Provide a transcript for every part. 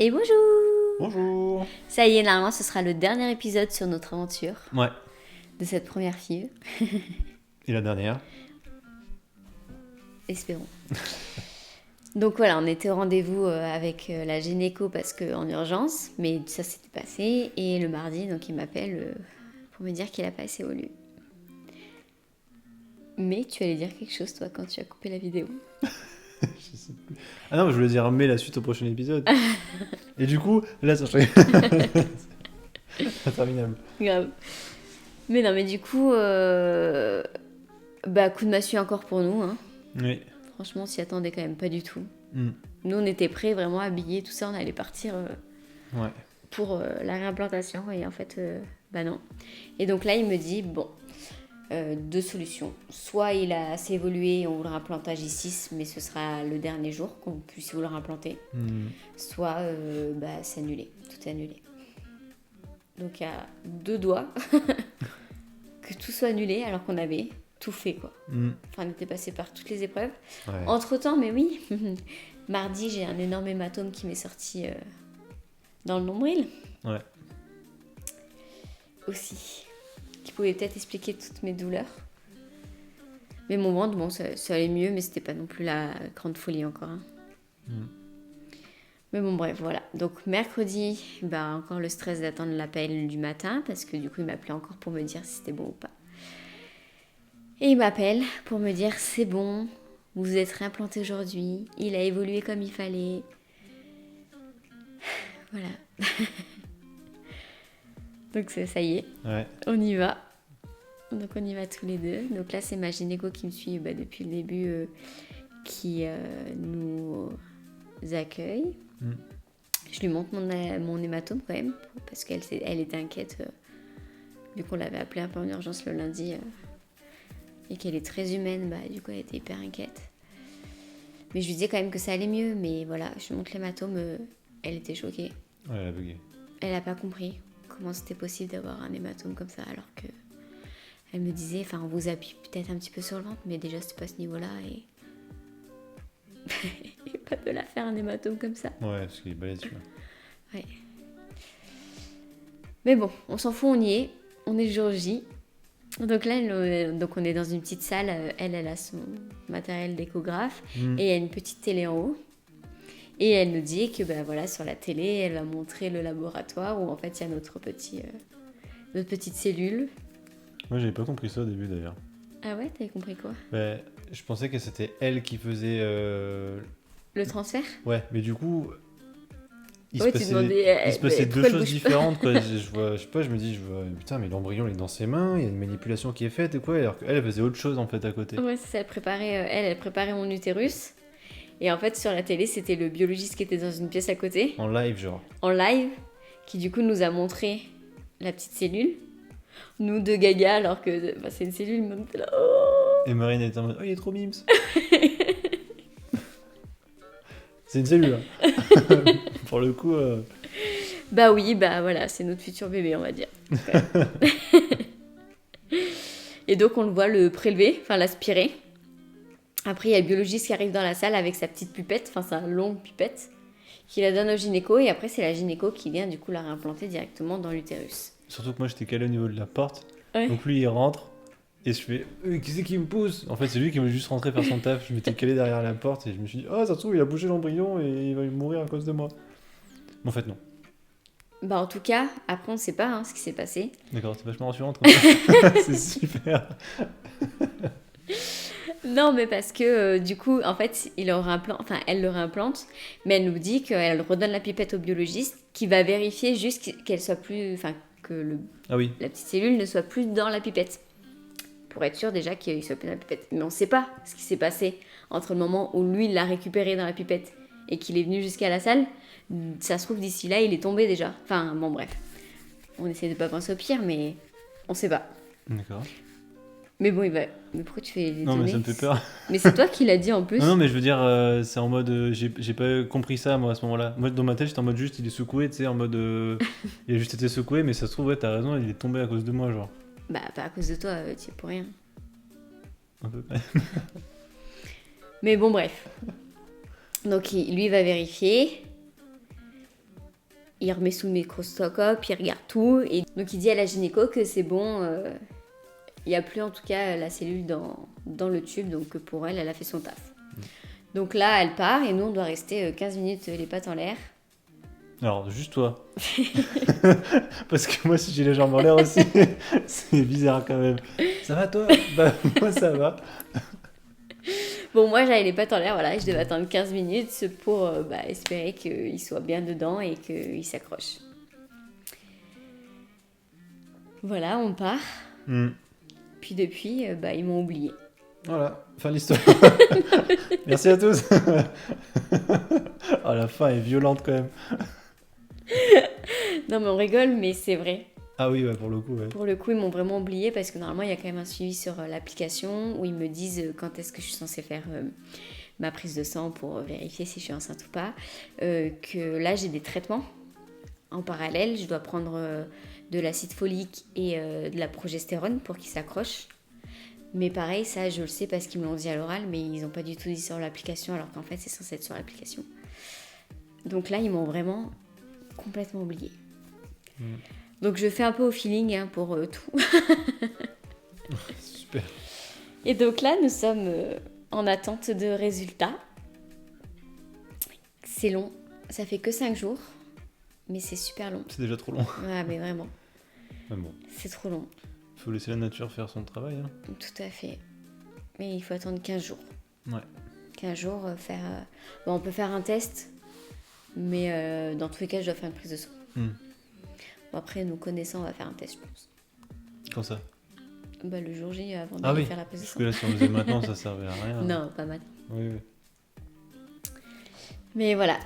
Et bonjour! Bonjour. Ça y est, normalement, ce sera le dernier épisode sur notre aventure Ouais. de cette première fille. Et la dernière? Espérons. Donc voilà, on était au rendez-vous avec la gynéco parce qu'en urgence, mais ça s'était passé. Et le mardi, donc il m'appelle pour me dire qu'il a passé au lieu. Mais tu allais dire quelque chose, toi, quand tu as coupé la vidéo. Je sais plus. Ah non, je voulais dire mais la suite au prochain épisode. Et du coup, là, ça fait interminable. Grave. Mais non, mais du coup, bah, coup de massue encore pour nous. Hein. Oui. Franchement, on s'y attendait quand même pas du tout. Mm. Nous, on était prêts, vraiment habillés, tout ça, on allait partir Ouais. pour la réimplantation et en fait, bah non. Et donc là, il me dit, bon, deux solutions. Soit il a assez évolué, on vous le réimplante à J6, mais ce sera le dernier jour qu'on puisse vous le réimplanter. Mm. Soit bah, c'est annulé, tout est annulé. Donc il y a deux doigts que tout soit annulé alors qu'on avait tout fait quoi. Mm. Enfin, on était passé par toutes les épreuves. Ouais. Entre-temps, mais oui, mardi, j'ai un énorme hématome qui m'est sorti dans le nombril. Ouais. Aussi. Qui pouvait peut-être expliquer toutes mes douleurs. Mais mon ventre, bon, ça allait mieux, mais c'était pas non plus la grande folie encore. Hein. Mm. Mais bon, bref, voilà. Donc, mercredi, bah, encore le stress d'attendre l'appel du matin, parce que du coup, il m'appelait encore pour me dire si c'était bon ou pas. Et il m'appelle pour me dire c'est bon, vous êtes réimplanté aujourd'hui, il a évolué comme il fallait. Voilà. Donc, ça y est, Ouais. on y va. Donc on y va tous les deux. Donc là c'est ma gynéco qui me suit depuis le début qui nous accueille. Mm. Je lui montre mon hématome quand même parce qu'elle elle était inquiète vu qu'on l'avait appelée un peu en urgence le lundi et qu'elle est très humaine, bah du coup elle était hyper inquiète. Mais je lui disais quand même que ça allait mieux, mais voilà, je lui montre l'hématome, elle était choquée. Ouais, elle a bugué. Elle n'a pas compris comment c'était possible d'avoir un hématome comme ça alors que elle me disait, enfin, on vous appuie peut-être un petit peu sur le ventre, mais déjà, c'est pas à ce niveau-là. Et... et pas de la faire un hématome comme ça. Ouais, parce qu'il est balèze, celui-là. Ouais. Mais bon, on s'en fout, on y est. On est jour J. Donc là, donc on est dans une petite salle. Elle a son matériel d'échographe. Mm. Et il y a une petite télé en haut. Et elle nous dit que, bah voilà, sur la télé, elle va montrer le laboratoire où en fait, il y a notre petite cellule. Moi, j'avais pas compris ça au début, d'ailleurs. Ah ouais, t'avais compris quoi? Bah, je pensais que c'était elle qui faisait... Le transfert? Ouais, mais du coup... Ouais, tu demandais, il se passait deux pourquoi elle choses bouge pas? différentes, quoi. Je sais pas, je me dis, putain, mais l'embryon, il est dans ses mains, il y a une manipulation qui est faite, et quoi, alors qu'elle, elle faisait autre chose, en fait, à côté. Ouais, c'est ça, elle préparait mon utérus. Et en fait, sur la télé, c'était le biologiste qui était dans une pièce à côté, En live, genre. en live, qui du coup nous a montré la petite cellule. Nous deux gaga, alors que bah, c'est une cellule, mais on était là. Oh. Et Marine était en mode, oh, il est trop mimes. C'est une cellule, hein. Pour le coup, Bah oui, bah voilà, c'est notre futur bébé, on va dire. Et donc, on le voit le prélever, enfin l'aspirer. Après, il y a le biologiste qui arrive dans la salle avec sa petite pipette, enfin sa longue pipette, qui la donne au gynéco. Et après, c'est la gynéco qui vient du coup la réimplanter directement dans l'utérus. surtout que moi, j'étais calé au niveau de la porte. Ouais. Donc lui, il rentre. Et je fais, qui c'est qui me pousse? En fait, c'est lui qui veut juste rentrer faire son taf. Je m'étais calé derrière la porte et je me suis dit, oh, ça se trouve, il a bougé l'embryon et il va mourir à cause de moi. Mais en fait, non. Bah en tout cas, après on sait pas ce qui s'est passé. D'accord, c'est vachement rassurant. C'est super. Non mais parce que du coup en fait elle le réimplante, mais elle nous dit qu'elle redonne la pipette au biologiste qui va vérifier juste qu'elle soit plus, enfin que Ah oui. la petite cellule ne soit plus dans la pipette. Pour être sûr déjà qu'il soit plus dans la pipette. Mais on sait pas ce qui s'est passé entre le moment où lui il l'a récupéré dans la pipette et qu'il est venu jusqu'à la salle. Ça se trouve d'ici là il est tombé déjà. Enfin bon bref. On essaie de pas penser au pire mais on sait pas. D'accord. Mais bon, mais pourquoi tu fais les Non, mais données? ça me fait peur. Mais c'est toi qui l'as dit en plus. Non, non, mais je veux dire, c'est en mode. J'ai pas compris ça, moi, à ce moment-là. Moi, dans ma tête, j'étais en mode juste, il est secoué, tu sais, en mode. Il a juste été secoué, mais ça se trouve, ouais, t'as raison, il est tombé à cause de moi, genre. Bah, pas à cause de toi, tu es pour rien. Un peu près. Mais bon, bref. Donc, lui va vérifier. il remet sous le microscope, il regarde tout. Et donc il dit à la gynéco que c'est bon, il n'y a plus en tout cas la cellule dans le tube, donc pour elle, elle a fait son taf. Donc là, elle part et nous, on doit rester 15 minutes les pattes en l'air. Alors, juste toi. Parce que moi, si j'ai les jambes en l'air aussi, c'est bizarre quand même. Ça va toi? Bah, moi, ça va. Bon, moi, j'avais les pattes en l'air, voilà, et je devais attendre 15 minutes pour espérer qu'il soit bien dedans et qu'il s'accroche. Voilà, on part. Puis depuis, ils m'ont oublié. Voilà, fin de l'histoire. Merci à tous. Oh, la fin est violente quand même. Non, mais on rigole, mais c'est vrai. Ah oui, ouais, pour le coup, ouais. Pour le coup, ils m'ont vraiment oublié parce que normalement, il y a quand même un suivi sur l'application où ils me disent quand est-ce que je suis censée faire ma prise de sang pour vérifier si je suis enceinte ou pas. Que là, j'ai des traitements en parallèle. Je dois prendre de l'acide folique et de la progestérone pour qu'il s'accroche. Mais pareil, ça, je le sais parce qu'ils me l'ont dit à l'oral, mais ils n'ont pas du tout dit sur l'application alors qu'en fait, c'est censé être sur l'application. Donc là, ils m'ont vraiment complètement oublié. Donc je fais un peu au feeling pour tout. Super. Et donc là, nous sommes en attente de résultats. C'est long. Ça fait que 5 jours. Mais c'est super long. C'est déjà trop long. Ouais, mais vraiment. Mais bon. C'est trop long. Faut laisser la nature faire son travail. Hein. Tout à fait. Mais il faut attendre 15 jours. Ouais. 15 jours, Bon, on peut faire un test. Mais dans tous les cas, je dois faire une prise de sang. Bon, après, nous connaissant, on va faire un test, je pense. Quand ça? Le jour J, avant d'aller faire la prise de sang. Parce que là, si on le faisait maintenant, ça servait à rien. Non, pas maintenant. Oui. Mais voilà.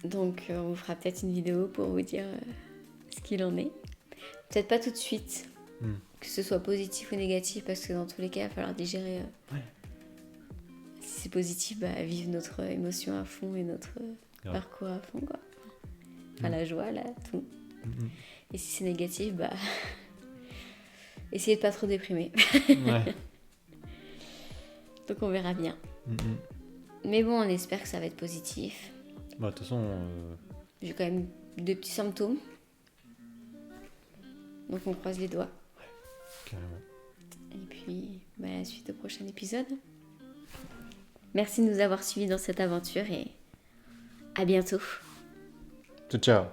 Donc, on vous fera peut-être une vidéo pour vous dire ce qu'il en est. Peut-être pas tout de suite. Que ce soit positif ou négatif, parce que dans tous les cas, il va falloir digérer. Si c'est positif, vivre notre émotion à fond et notre parcours à fond, quoi. Enfin, la joie, là, tout. Et si c'est négatif, essayez de pas trop déprimer. Ouais. Donc on verra bien. Mais bon, on espère que ça va être positif. De toute façon... J'ai quand même 2 petits symptômes. Donc on croise les doigts. Carrément. Et puis, la suite au prochain épisode. Merci de nous avoir suivis dans cette aventure et à bientôt. Ciao.